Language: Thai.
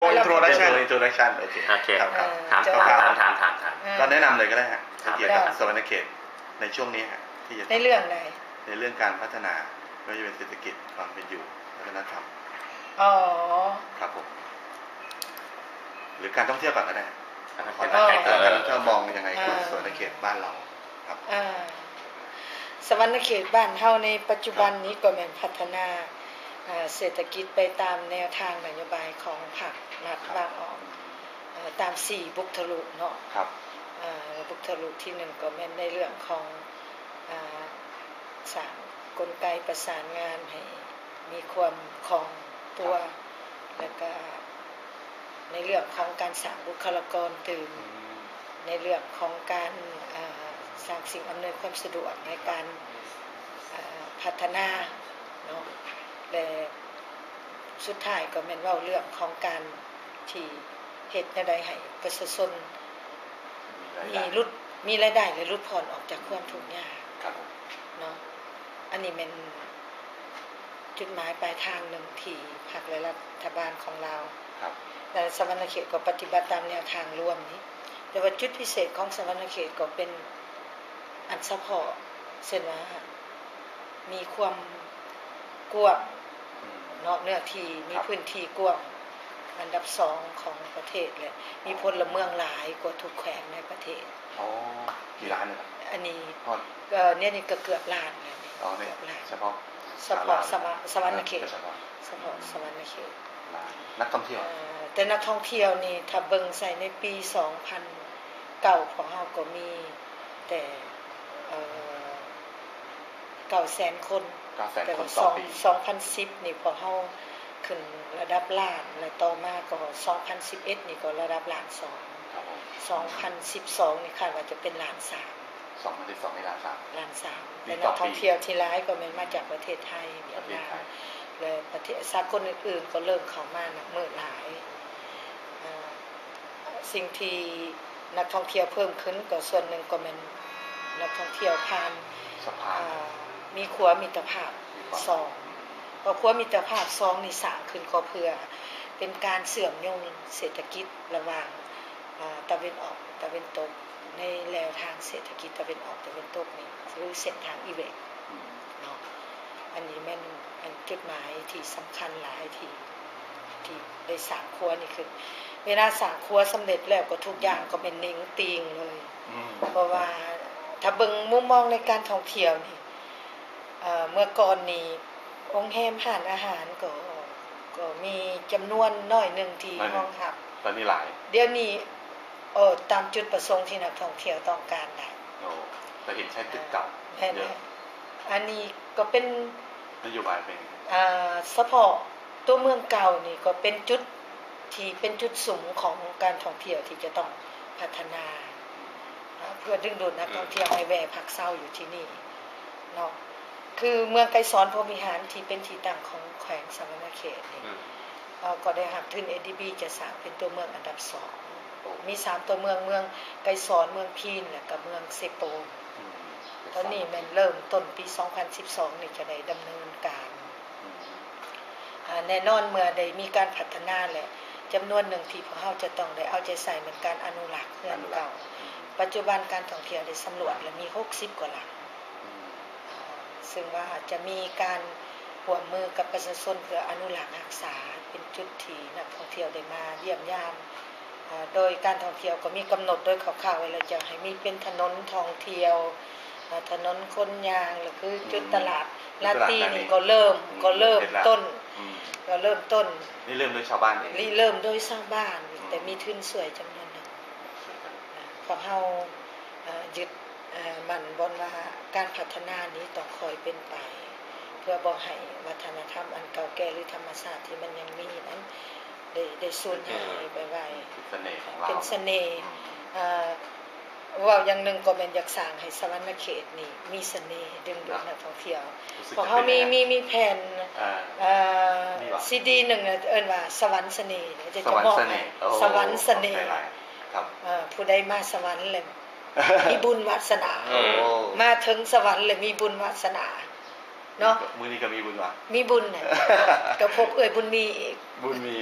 introduction โอเคครับถามก็แนะนำเลยก็ได้ฮะเกี่ยวกับสวรรณเขตในช่วงนี้ฮะที่จะในเรื่องใดในเรื่องการพัฒนาไม่ว่าจะเป็นเศรษฐกิจความเป็นอยู่วัฒนธรรมครับผมหรือการท่องเที่ยวก่อนก็ได้การท่องเที่ยวมองยังไงกับสวรรณเขตบ้านเราครับสวรรณเขตบ้านเฮาในปัจจุบันนี้ก็แม่นพัฒนาเศรษฐกิจไปตามแนวทางนโยบายของพรรครัฐบาลออกตาม4บุคทลุเนาะครับบุคทลุที่1ก็แม่นในเรื่องของสร้างกลไกประสานงานให้มีความคล่องตัวแล้วก็ในเรื่องของการสร้างบุคลากรตื่นในเรื่องของการสร้างสิ่งอำนวยความสะดวกในการพัฒนาเนาะและสุดท้ายก็แม่นเว้าเรื่องของการที่เฮ็ดแนวใดให้ประชาชนมีรายได้และลดผ่อนออกจากความทุกข์ยากเนาะอันนี้เป็นจุดหมายปลายทางหนึ่งที่พรรคและรัฐบาลของเราแต่สวรรณเขตก็ปฏิบัติตามแนวทางร่วมนี้แต่ว่าจุดพิเศษของสวรรณเขตก็เป็นอันเฉพาะเช่นว่ามีความกว้างเนาะเนื้อที่มีพื้นที่กว้างอันดับ2ของประเทศเลยมีพลเมืองหลายกว่าทุกแขวงในประเทศกี่ล้านนะครับอันนี้เนี่ยนี่ก็เกือบล้านเลยเฉพาะสวรรณเขตเฉพาะสวรรณเขตนักท่องเที่ยวแต่นักท่องเที่ยวนี่ถ้าเบิ่งใส่ในปี2009ของเฮาก็มีแต่900,000 คนแต่2010นี่พอเฮาขึ้นระดับล้านและต่อมาก็2011นี่ก็ระดับล้าน2 2012นี่คาดว่าจะเป็นล้าน3 2012นี่ล้าน3และนักท่องเที่ยวที่หลายก็แม่นมาจากประเทศไทยเวียดนามและประเทศสากลอื่นๆก็เริ่มเข้ามานับมื้อหลายสิ่งที่นักท่องเที่ยวเพิ่มขึ้นก็ส่วนหนึ่งก็แม่นนักท่องเที่ยวผ่านสะพานมีขัวมิตรภาพ2พอขัวมิตรภาพ2นี่สร้างขึ้นก็เพื่อเป็นการเชื่อมโยงเศรษฐกิจระหว่างตะวันออกตะวันตกในแนวทางเศรษฐกิจตะวันออกตะวันตกนี่คือเส้นทางอีเวกเนาะอันนี้แม่นอันจุดหมายที่สำคัญหลายที่ได้สร้างขัวนี่คือเวลาสร้างขัวสำเร็จแล้วก็ทุกอย่างก็เป็นนิ่งติงเลยเพราะว่าถ้าเบิ่งมุมมองในการท่องเที่ยวนี่เมื่อก่อนนี้โรงแรมร้านอาหารก็มีจำนวนน้อยนึงที่รองรับตอนนี้หลายเดี๋ยวนี้ตามจุดประสงค์ที่นักท่องเที่ยวต้องการได้แต่เห็นใช้จุดเก่าเยอะอันนี้ก็เป็นนโยบายเป็นเฉพาะตัวเมืองเก่านี่ก็เป็นจุดที่เป็นจุดสูงของการท่องเที่ยวที่จะต้องพัฒนาเพื่อดึงดูดนักท่องเที่ยวให้แวะพักเช้าอยู่ที่นี่เนาะคือเมืองไกรสอนพรหมวิหารที่เป็นที่ตั้งของแขวงสวรรณเขตนี่ก็ได้รับทุน ADB จะสร้างเป็นตัวเมืองอันดับ2มี3ตัวเมืองไกรสอนเมืองพีนและก็เมืองเซโปตอนนี้มันเริ่มต้นปี2012นี่จะได้ดำเนินการแน่นอนเมื่อได้มีการพัฒนาแหละจำนวนหนึ่งที่พวกเราจะต้องได้เอาใจใส่เหมือนการอนุรักษ์เรือนเก่าปัจจุบันการท่องเที่ยวได้สำรวจและมี60กว่าหลังซึ่งว่าจะมีการร่วมมือกับประชาชนเพื่ออนุรักษ์รักษาเป็นจุดที่นักท่องเที่ยวได้มาเยี่ยมยามโดยการท่องเที่ยวก็มีกำหนดโดยคร่าวๆไว้แล้วจะให้มีเป็นถนนท่องเที่ยวถนนคนยางหรือคือจุดตลาดลาตีนี่ก็เริ่มต้นนี่เริ่มโดยชาวบ้านเองเริ่มโดยชาวบ้านแต่มีทุนสวยจำนวนนึงพวกเรายึดมันบนว่าการพัฒนานี้ต้องคอยเป็นไปเพื่อบ่ให้วัฒนธรรมอันเก่าแก่หรือธรรมชาติที่มันยังมีนั้นได้สูญหายไปไว้เป็นเสน่ห์ว่าอย่างนึงก็เป็นอยากสร้างให้สวรรณเขตนี่มีเสน่ห์ดึงดูดนักท่องเที่ยวเพราะเขามีแผนซีดีนึงเอิ้นว่าสวรรค์เสน่ห์จะมอบให้สวรรค์เสน่ห์ครับผู้ใดมาสวรรค์เลยมีบุญวาสนามาถึงสวรรค์เลยมีบุญวาสนาเนาะมื้อนี้ก็มีบุญว่ะมีบุญน่ะก็พบบุญมีอีกบุญมี